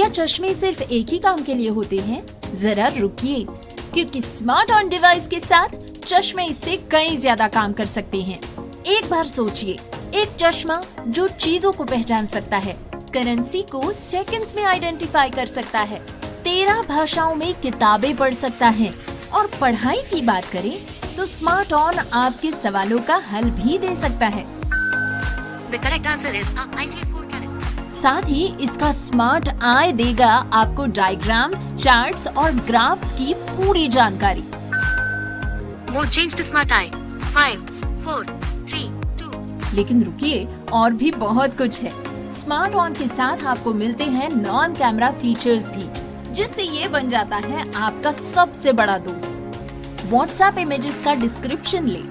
क्या चश्मे सिर्फ एक ही काम के लिए होते हैं? जरा रुकिए, क्योंकि स्मार्ट ऑन डिवाइस के साथ चश्मे इससे कई ज्यादा काम कर सकते हैं। एक बार सोचिए, एक चश्मा जो चीजों को पहचान सकता है, करेंसी को सेकंड्स में आइडेंटिफाई कर सकता है, 13 भाषाओं में किताबें पढ़ सकता है, और पढ़ाई की बात करें तो स्मार्ट ऑन आपके सवालों का हल भी दे सकता है। The correct answer is ICF4 carat. साथ ही इसका स्मार्ट आई देगा आपको डायग्राम्स, चार्ट्स और ग्राफ्स की पूरी जानकारी। Mode change to smart eye. 5, 4, 3, 2. लेकिन रुकिए, और भी बहुत कुछ है। स्मार्ट ऑन के साथ आपको मिलते हैं नॉन कैमरा फीचर्स भी, जिससे ये बन जाता है आपका सबसे बड़ा दोस्त। व्हाट्सएप इमेजेस का डिस्क्रिप्शन ले,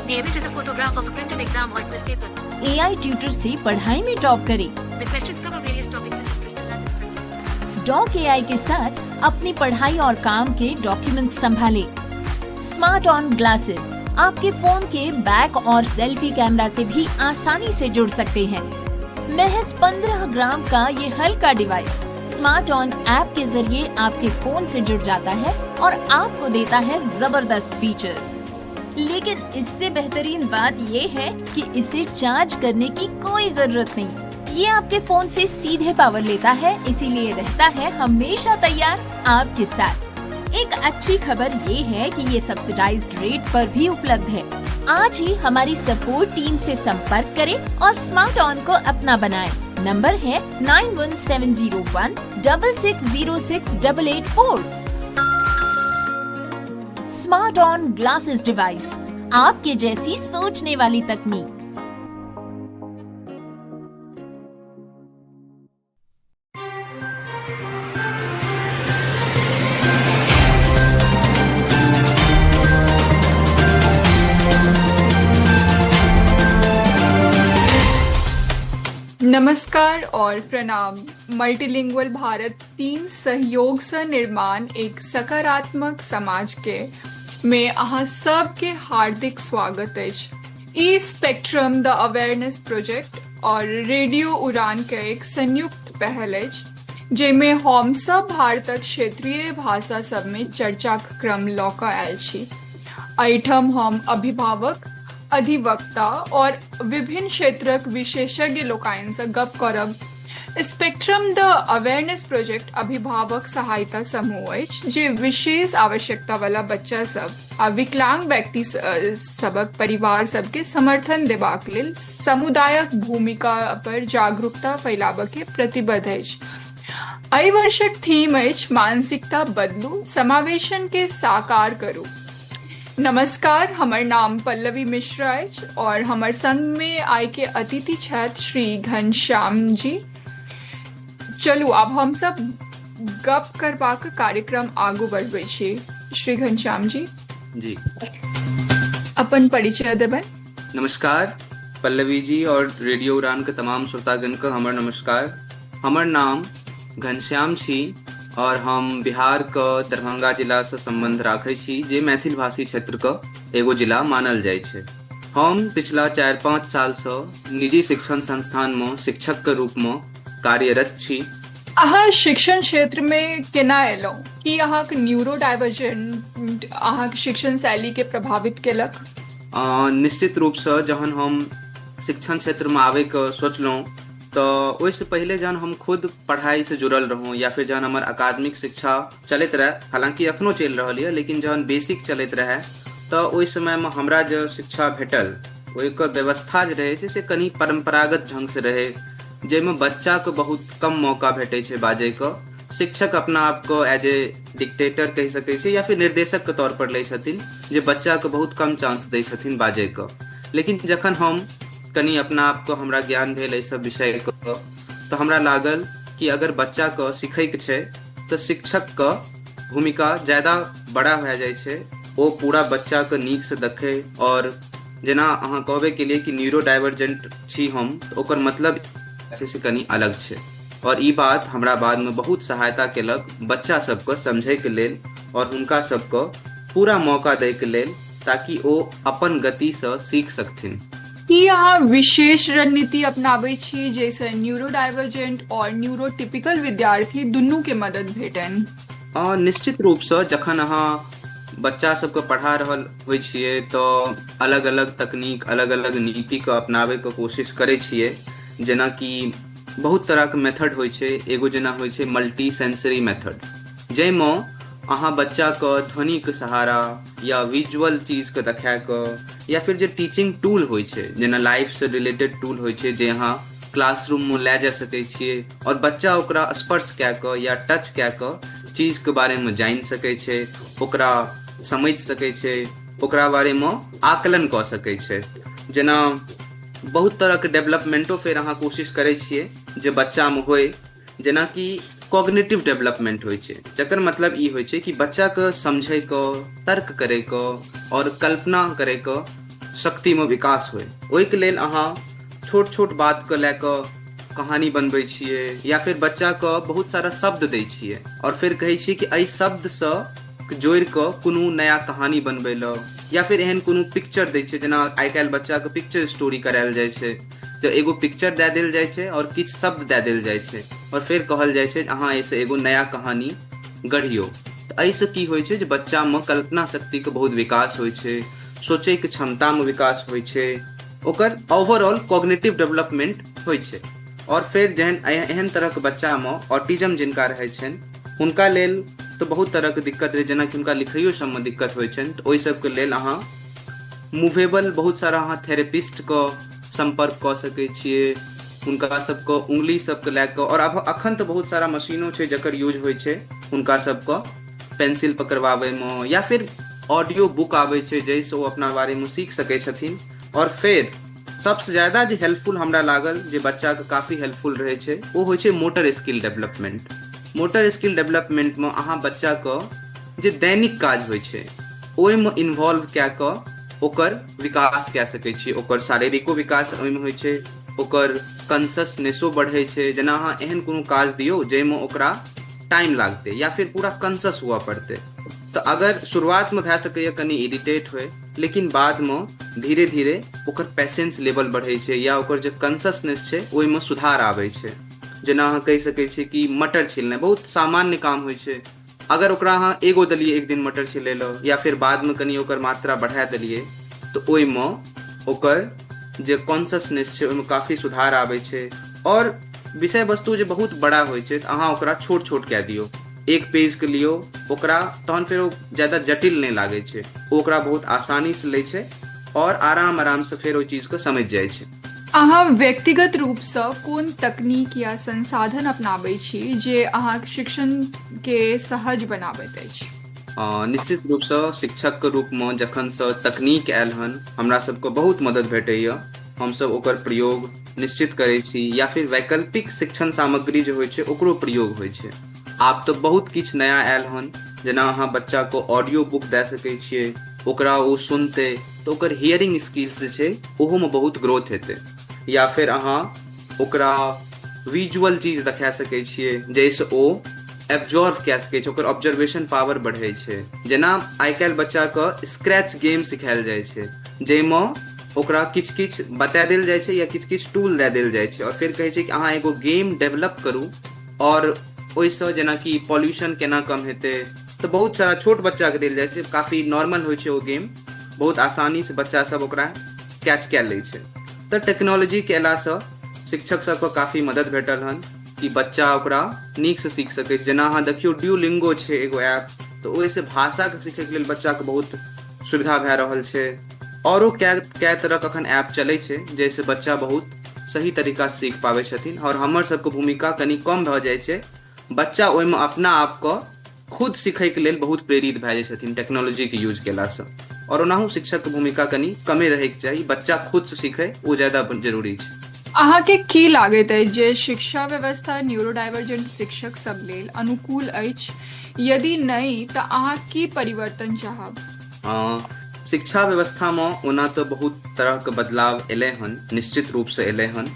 The image is a photograph of a printed exam or quiz paper. AI tutor से पढ़ाई में टॉप करे, The questions cover various topics such as personal and descriptive. डॉक AI के साथ अपनी पढ़ाई और काम के डॉक्यूमेंट्स संभाले। स्मार्ट ऑन ग्लासेस आपके फोन के बैक और सेल्फी कैमरा से भी आसानी से जुड़ सकते हैं। महज 15 ग्राम का ये हल्का डिवाइस स्मार्ट ऑन ऐप के जरिए आपके फोन से जुड़ जाता है और आपको देता है जबरदस्त फीचर्स। लेकिन इससे बेहतरीन बात ये है कि इसे चार्ज करने की कोई जरूरत नहीं। ये आपके फोन से सीधे पावर लेता है, इसीलिए रहता है हमेशा तैयार आपके साथ। एक अच्छी खबर ये है कि ये सब्सिडाइज्ड रेट पर भी उपलब्ध है। आज ही हमारी सपोर्ट टीम से संपर्क करें और स्मार्ट ऑन को अपना बनाएं। नंबर है 91701 66068884। स्मार्ट ऑन ग्लासेस डिवाइस, आपके जैसी सोचने वाली तकनीक। नमस्कार और प्रणाम। मल्टीलिंगुअल भारत 3 सहयोग से निर्माण एक सकारात्मक समाज के में अहाँ सबके हार्दिक स्वागत अछि। ई स्पेक्ट्रम द अवेयरनेस प्रोजेक्ट और रेडियो उड़ान के एक संयुक्त पहल अछि, जेमे हम सब भारतक क्षेत्रीय भाषा सब में चर्चा क्रम लऽ कऽ आयल छी। एहिठाम हम अभिभावक, अधिवक्ता और विभिन्न क्षेत्रक विशेषज्ञ लोकनि से गप करब। स्पेक्ट्रम द अवेयरनेस प्रोजेक्ट अभिभावक सहायता समूह अछि, जे विशेष आवश्यकता वाला बच्चा सब आ विकलांग व्यक्ति सबक परिवार सबके समर्थन देबाक लेल समुदायक भूमिका पर जागरूकता फैलाबऽ के प्रतिबद्ध अछि। एहि वर्षक थीम अछि मानसिकता बदलू, समावेशन के साकार करू। नमस्कार, हमर नाम पल्लवी मिश्रा अछि और हमर संग में आइ के अतिथि छथि श्री घनश्याम जी। चलू अब हम सब गप करबाक कार्यक्रम आगू बढ़बै छी। श्री घनश्याम जी अपन परिचय देबन। नमस्कार पल्लवी जी और रेडियो उड़ान के तमाम श्रोतागण के हमर नमस्कार। हमर नाम घनश्याम छी और हम बिहार के दरभंगा जिला से संबंध राखे छी, जे मैथिल भाषी क्षेत्र के एगो जिला मानल जाय छै। हम पिछला 4-5 साल से निजी शिक्षण संस्थान में शिक्षक के रूप में कार्यरत छी। अहाँ शिक्षण क्षेत्र में केना एलौ? कि अहाँ के न्यूरो डाइवर्जेंट अहाँ के शिक्षण शैली के प्रभावित केलक? निश्चित रूप से जहन हम शिक्षण क्षेत्र में आवे के सोचलौं, तो ओहिसे पहले जहन हम खुद पढ़ाई से जुड़ल रहूं या फिर जहन हमार अकादमिक शिक्षा चलत रहे, हालांकि अखनो चल रहा है, लेकिन जहन बेसिक चलत रहे तो ओहि समय में हमरा जो शिक्षा भेटल ओकर व्यवस्था जे रहे से कनी परंपरागत ढंग से रहे, जेमे बच्चा को बहुत कम मौका भेटे छे बाजे को। शिक्षक अपना आप को एज ए डिक्टेटर कह सके छे या फिर निर्देशक के तौर पर ले छथिन, जे बच्चा को बहुत कम चांस दे छथिन बाजे को। लेकिन जखन हम कनी अपना आप को हमरा ज्ञान भेल एहि सब विषय को, तो हमरा लागल कि अगर बच्चा को सीखे के छे तो शिक्षक का भूमिका ज्यादा बड़ा हो जाए छे। वो पूरा बच्चा के नीक से देखे, और जेना अहाँ कहबे के लिए कि न्यूरो डाइवर्जेंट छी हम, तो ओकर मतलब से कनी अलग छे। और ई बात हमरा बाद में बहुत सहायता केलक बच्चा सबको समझे के लेल और उनका सबको पूरा मौका दे के लेल, ताकि वो अपन गति से सीख सकथिन। की अहाँ विशेष रणनीति अपनाबै छी जैसे न्यूरोडाइवर्जेंट और न्यूरोटिपिकल विद्यार्थी दुनू के मदद भेटन? निश्चित रूपसँ जखन अहाँ बच्चा सबके पढ़ा रहल होइ छियै तऽ अलग अलग तकनीक, अलग अलग नीतिके अपनाबैके कोशिश करै छियै। जेनाकि बहुत तरहके मेथड होइ छै। एगो जेना होइ छै मल्टी सेंसरी मेथड, जाहिमे अहाँ बच्चाके ध्वनिके सहारा या विजुअल चीजके देखा कऽ, या फिर जे टीचिंग टूल होइ छै जेना लाइफसँ रिलेटेड टूल होइ छै जे अहाँ क्लासरूममे लए जा सकै छियै और बच्चा ओकरा स्पर्श कए कऽ या टच कए कऽ चीजके बारेमे जानि सकै छै, ओकरा समझि सकै छै, ओकरा बारेमे आकलन कऽ सकै छै। जेना बहुत तरहके डेवलपमेंटो फेर अहाँ कोशिश करै छियै जे बच्चामे होय, जेनाकि कॉग्निटिव डेवलपमेंट होइ छै, जकर मतलब ई होइ छै कि बच्चाके समझैके, तर्क करैके और कल्पना करैके शक्तिमे विकास होय। ओहिके लेल अहाँ छोट छोट बातके लए कऽ कहानी बनबै छियै, या फिर बच्चाके बहुत सारा शब्द दै छियै और फिर कहै छियै कि एहि शब्दसँ जोड़ि कऽ कोनो नया कहानी बनबै लए, या फिर एहन कोनो पिक्चर दै छै। जेना आइ काल्हि बच्चाके पिक्चर स्टोरी करायल जाइ छै, तऽ एगो पिक्चर दए देल जाइ छै और किछु शब्द दए देल जाइ छै और फिर कहल जाइ छै अहाँ एहिसँ एगो नया कहानी गढ़ियौ। तऽ एहिसँ की होइ छै जे बच्चामे कल्पना शक्तिके बहुत विकास होइ छै, सोचैके क्षमतामे विकास होइ छै, ओकर ओवरऑल कॉग्निटिव डेवलपमेंट होइ छै। और फिर जेहन एहन तरहके बच्चामे ऑटिज्म जिनका रहै छनि हुनका लेल तऽ बहुत तरहके दिक्कत रहै, जेनाकि हुनका लिखैयो सबमे दिक्कत होइ छनि, तऽ ओहि सबके लेल अहाँ मूवेबल बहुत सारा अहाँ थेरेपिस्टके संपर्क कऽ सकै छियै, हुनका सबके उंगली सबके लए कऽ। और अब अखन तऽ बहुत सारा मशीनो छै जकर यूज होइ छै हुनका सबके पेंसिल पकड़वाबैमे, या फिर ऑडियो बुक आबै छै जाहिसँ ओ अपना बारेमे सीख सकै छथिन। और फिर सबसे ज्यादा जे हेल्पफुल हमरा लागल, जे बच्चाके काफी हेल्पफुल रहै छै, ओ होइ छै motor skill development. Motor skill डेवलपमेंटमे अहाँ बच्चाके जे दैनिक काज होइ छै ओहिमे इन्वॉल्व कए कऽ ओकर विकास कए सकै छियै। ओकर शारीरिको विकास ओहिमे होइ छै, ओकर कॉन्शसनेसो बढ़ै छै। जेना अहाँ एहन कोनो काज दियौ जाहिमे ओकरा टाइम लागतै या फिर पूरा कॉन्शस हुआ पड़तै, तऽ अगर शुरुआतमे भए सकैए कनि इरिटेट होय, लेकिन बादमे धीरे धीरे ओकर पेशेंस लेवल बढ़ै छै या ओकर जे कॉन्शसनेस छै ओहिमे सुधार आबै छै। जेना अहाँ कहि सकै छियै कि मटर छीलनाइ बहुत सामान्य काम होइ छै। अगर ओकरा अहाँ एगो देलियै एक दिन मटर छिलै लए, या फिर बादमे कनि ओकर मात्रा बढ़ा देलियै, तऽ ओहिमे ओकर जे कॉन्शसनेस छै ओहिमे काफी सुधार आबै छै। और विषय वस्तु जे बहुत बड़ा होइ छै तऽ अहाँ ओकरा छोट छोट कए दियौ, एक पेजके लियौ ओकरा, तहन फेर ओ ज्यादा जटिल नहि लागै छै, ओ ओकरा बहुत आसानीसँ लै छै और आराम आरामसँ फेर ओहि चीजके समझि जाइ छै। अहाँ व्यक्तिगत रूपसँ कोन तकनीक या संसाधन अपनाबै छी जे अहाँक शिक्षणके सहज बनाबैत अछि? निश्चित रूपसँ शिक्षकके रूपमे जखनसँ तकनीक आयल हन हमरा सबके बहुत मदद भेटैए। हमसब ओकर प्रयोग निश्चित करै छी, या फिर वैकल्पिक शिक्षण सामग्री जे होइ छै ओकरो प्रयोग होइ छै। आब तऽ बहुत किछु नया आयल हन, जेना अहाँ बच्चाके ऑडियो बुक दए सकै छियै, ओकरा ओ सुनतै तऽ ओकर हियरिंग स्किल्स जे छै ओहोमे बहुत ग्रोथ हेतै। या फिर अहाँ ओकरा विजुअल चीज देखा सकै छियै जाहिसँ ओ एब्जॉर्व कए सकै छै, ओकर ऑब्जर्वेशन पावर बढ़ै छै। जेना आइ काल्हि बच्चाके स्क्रैच गेम सिखायल जाइ छै, जाहिमे ओकरा किछु किछु बता देल जाइ छै या किछु किछु टूल दए देल जाइ छै और फिर कहै छै कि अहाँ एगो गेम डेवलप करू और ओहिसँ जेनाकि पॉल्यूशन केना कम हेतै, तऽ बहुत सारा छोट बच्चाके देल जाइ छै, काफी नॉर्मल होइ छै ओ गेम, बहुत आसानीसँ बच्चा सब ओकरा कैच कए लै छै। तऽ टेक्नोलॉजीके अयलासँ शिक्षक सबके काफी मदद भेटल हन कि बच्चा ओकरा नीकसँ सीख सकै छै। जेना अहाँ देखियौ ड्यूलिंगो छै एगो ऐप, तऽ ओहिसँ भाषाके सीखैके लेल बच्चाके बहुत सुविधा भए रहल छै। औरो कए तरहके अखन ऐप चलै छै जाहिसँ बच्चा बहुत सही तरीकासँ सीख पाबै छथिन और हमर सबके भूमिका कनि कम भऽ जाइ छै। बच्चा ओहिमे अपना आपके खुद सीखैके लेल बहुत प्रेरित भए जाइ छथिन टेक्नोलॉजीके यूज केलासँ। और ओनाहु शिक्षकके भूमिका कनि कमे रहैके चाही, बच्चा खुदसँ सीखै ओ ज्यादा जरूरी छै। अहाँके की लागैत अछि जे शिक्षा व्यवस्था न्यूरोडाइवर्जेंट शिक्षक सब लेल अनुकूल अछि? यदि नहि तऽ अहाँ की परिवर्तन चाहब? शिक्षा व्यवस्थामे ओना तऽ बहुत तरहके बदलाव एलै हन, निश्चित रूपसँ एलै हन।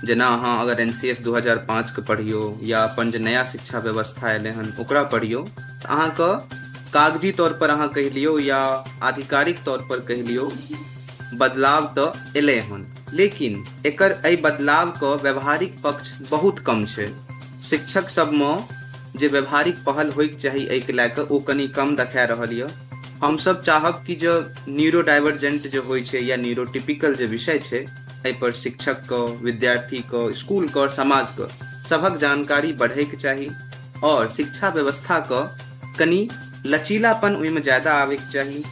जेना अहाँ अगर NCF 2005 के पढ़ियौ या अपन जे नया शिक्षा व्यवस्था एलै हन ओकरा पढ़ियौ, तऽ अहाँके कागजी तौर पर अहाँ कहि लियौ या आधिकारिक तौर पर कहि लियौ, बदलाव तो एले हन, लेकिन एकर एहि बदलाव का व्यवहारिक पक्ष बहुत कम छै। शिक्षक सब में जे व्यवहारिक पहल होइक चाही एहि के लैके ओ कनी कम देखा रहल यऽ। हम सब चाहब कि जो न्यूरो डाइवर्जेंट जो होइ छै या न्यूरोटिपिकल जे विषय छै एहि पर शिक्षक को, विद्यार्थी को, स्कूल को और समाज को सबक जानकारी बढ़े के चाही और शिक्षा व्यवस्था को कनी लचीलापन ओहिमे ज्यादा आवे के चाही,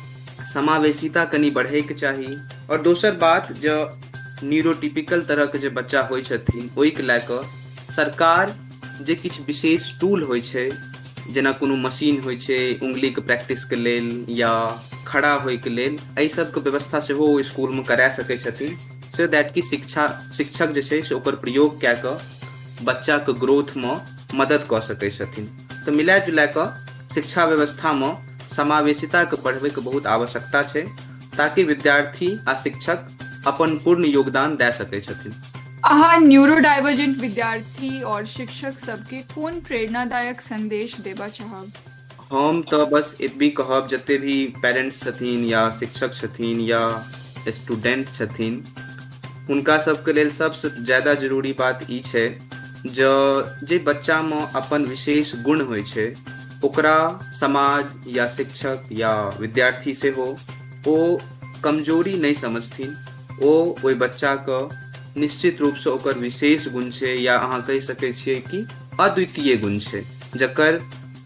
समावेशिता कनी बढ़े के चाही। और दोसर बात, जो न्यूरोटिपिकल तरह के जे बच्चा होइ छथिन ओहि के लैके सरकार जे किछ विशेष टूल होइ छै, जेना कोनो मशीन होइ छै उंगली के प्रैक्टिस के लेल या खड़ा होय के लेल, एहि सब के व्यवस्था सेहो स्कूल में करा सकै छथिन, सो दैट कि शिक्षक जे छै से ओकर प्रयोग कए कऽ बच्चा के ग्रोथ में मदद कऽ सकै छथिन। तो मिला जुला कऽ शिक्षा व्यवस्था में समावेशिता के बढ़ावे के बहुत आवश्यकता छै, ताकि विद्यार्थी आ शिक्षक अपन पूर्ण योगदान दे सकै छथिन। अहाँ न्यूरो डाइवर्जेंट विद्यार्थी और शिक्षक सबके कोन प्रेरणादायक संदेश देबा चाहब? हम तो बस एतबी कहब, जते भी पेरेंट्स छथिन या शिक्षक छथिन या स्टूडेंट छथिन, हुनका सबके लेल सबसे ज्यादा जरूरी बात ई छै जे बच्चा में अपन विशेष गुण होइ छै ओकरा समाज या शिक्षक या विद्यार्थी से हो ओ कमजोरी नहीं समझथिन। ओ ओहि बच्चा के निश्चित रूप से ओकर विशेष गुण छै या अहाँ कहि सकै छियै कि अद्वितीय गुण छै, जकर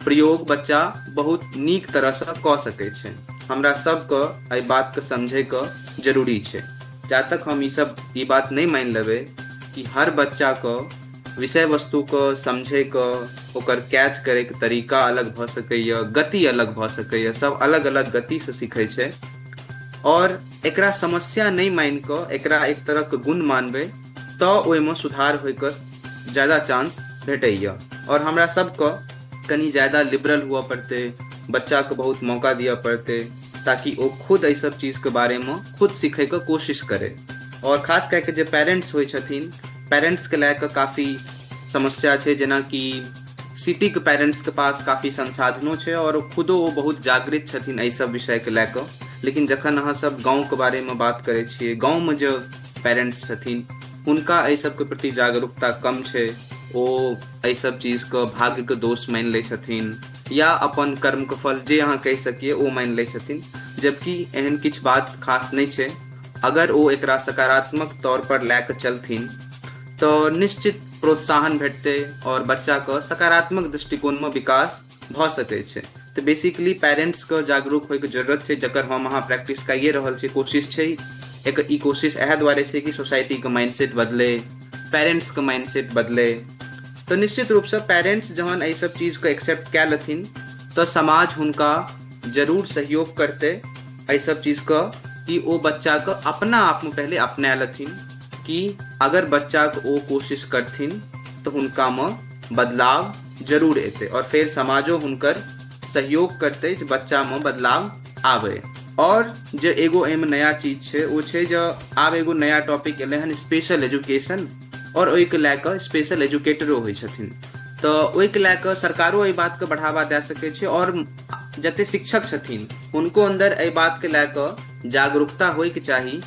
प्रयोग बच्चा बहुत नीक तरह से कऽ सकै छै। हमरा सबके एहि बात के समझे के जरूरी छै। जा तक हम ई बात नहीं मान लेबै कि हर बच्चा को विषय वस्तु को समझे के, ओकर कैच करे के तरीका अलग भ सकैया, गति अलग भ सकैया, सब अलग अलग गति से सीखे छै, और एकरा समस्या नहीं मान के एकरा एक तरह के गुण मानबे तो ओहिमे सुधार होय के ज्यादा चांस भेटैया। और हमरा सबके कनी ज्यादा लिबरल हुआ पड़ते, बच्चा के बहुत मौका दिया पड़ते, ताकि वो खुद एहि सब चीज के बारे में खुद सीखे के कोशिश करे। और खास करके जो पेरेंट्स होइ छथिन, पेरेंट्स के लेके काफी समस्या छै, जेना कि सिटी के पेरेंट्स के पास काफी संसाधनों छै और खुदो वो बहुत जागृत छथिन एहि सब विषय के लेके, लेकिन जखन अहाँ सब गांव के बारे में बात करे छियै, गांव में जो पेरेंट्स छथिन हुनका एहि सब के प्रति जागरूकता कम छै। ओ एहि सब चीज के भाग्य के दोष मान ले छथिन या अपन कर्म के फल जे अहाँ कहि सकिए ओ मान ले छथिन, जबकि एहन किछ बात खास नहीं छै। अगर वो एकरा सकारात्मक तौर पर लेके चलथिन तो निश्चित प्रोत्साहन भेटते और बच्चा के सकारात्मक दृष्टिकोण में विकास भ सकै छै। तो बेसिकली पेरेंट्स के जागरूक होय के जरूरत छै, जकर हम अहाँ प्रैक्टिस कइए रहल छी। कोशिश छै ई कोशिश एहे द्वारे छै कि सोसाइटी के माइंडसेट बदले, पेरेंट्स के माइंडसेट बदले। तो निश्चित रूप से पेरेंट्स जहन एहि सब चीज को एक्सेप्ट कए लेथिन तो समाज हुनका जरूर सहयोग करते एहि सब चीज का, कि ओ बच्चा के अपना आप में पहले अपना लेथिन कि अगर बच्चा के ओ कोशिश करथिन तो हुनका में बदलाव जरूर एते, और फिर समाजो हुनकर सहयोग करते जे बच्चा में बदलाव आवे। और जो एगो एम नया चीज छै वो छै जो आब एगो नया टॉपिक एले हन स्पेशल एजुकेशन, और ओहि के लेके स्पेशल एजुकेटरो होइ छथिन। तो ओहि के लेके सरकारो एहि बात के बढ़ावा दे सकै छै, और जते शिक्षक छथिन हुनको अंदर एहि बात के लेके जागरूकता होय के चाही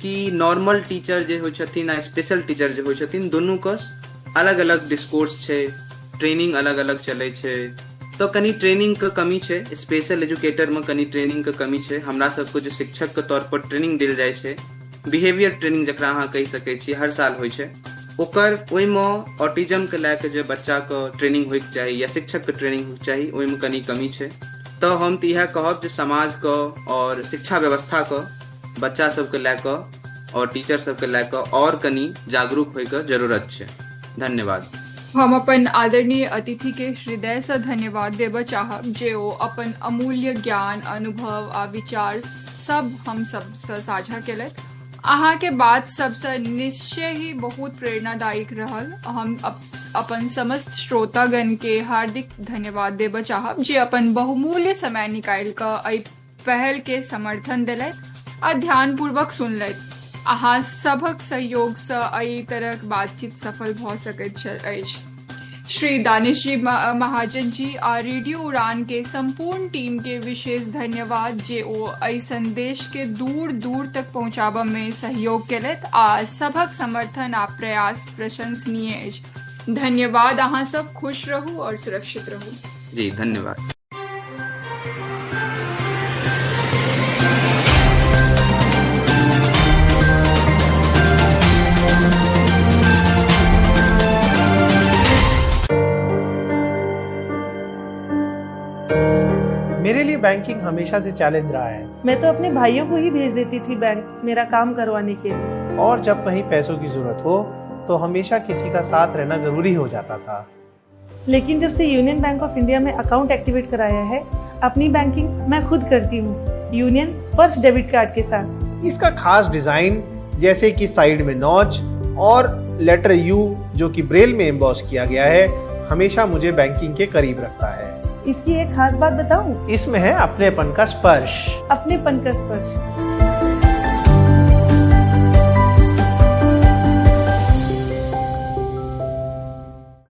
कि नॉर्मल टीचर जे होइ छथिन आ स्पेशल टीचर जे होइ छथिन दुनू के अलग अलग डिस्कोर्स छै, ट्रेनिंग अलग अलग चले छै। तो कनी ट्रेनिंग के कमी छै, स्पेशल एजुकेटर में कनी ट्रेनिंग के कमी छै। हमरा सबको जो शिक्षक के तौर पर ट्रेनिंग देल जाय छै, बिहेवियर ट्रेनिंग जकरा अहाँ कहि सकै छी, हर साल होइ छै, ओकर ओहिमे ऑटिज्म के लेके जे बच्चा के ट्रेनिंग होय के चाही या शिक्षक के ट्रेनिंग होय के चाही ओहिमे कनी कमी छै। तो हम तो यह कहब जे समाज को और शिक्षा व्यवस्था को बच्चा सबके लेके और टीचर सबके लेके और कनी जागरूक होय के जरूरत छै। धन्यवाद। हम अपन आदरणीय अतिथि के हृदय से धन्यवाद देबा चाहब जे ओ अपन अमूल्य ज्ञान, अनुभव आ विचार सब हम सब से साझा केलथि। अहाँ के बात सबसे निश्चय ही बहुत प्रेरणादायक रहल। हम अपन समस्त श्रोतागण के हार्दिक धन्यवाद देबा चाहब जे अपन बहुमूल्य समय निकाल कऽ एहि पहल के समर्थन देलथि आ ध्यानपूर्वक सुनलथि। अहाँ सभक सहयोग से एहि तरहक बातचीत सफल भऽ सकैत अछि। श्री दानिश जी महाजन जी और रेडियो उड़ान के संपूर्ण टीम के विशेष धन्यवाद जे ओ एहि संदेश के दूर दूर तक पहुंचाबा में सहयोग केलत आ सबक समर्थन आ प्रयास प्रशंसनीय अछि। धन्यवाद। अहाँ सब खुश रहू और सुरक्षित रहू। जी धन्यवाद। मेरे लिए बैंकिंग हमेशा से चैलेंज रहा है। मैं तो अपने भाइयों को ही भेज देती थी बैंक मेरा काम करवाने के लिए। और जब कहीं पैसों की जरूरत हो तो हमेशा किसी का साथ रहना जरूरी हो जाता था। लेकिन जब से यूनियन बैंक ऑफ इंडिया में अकाउंट एक्टिवेट कराया है, अपनी बैंकिंग मैं खुद करती हूँ, यूनियन स्पर्श डेबिट कार्ड के साथ। इसका खास डिजाइन जैसे कि साइड में नॉच और लेटर यू जो कि ब्रेल में एम्बॉस किया गया है, हमेशा मुझे बैंकिंग के करीब रखता है। इसकी एक खास बात बताऊं? इसमें है अपनेपन का स्पर्श। अपनेपन का स्पर्श।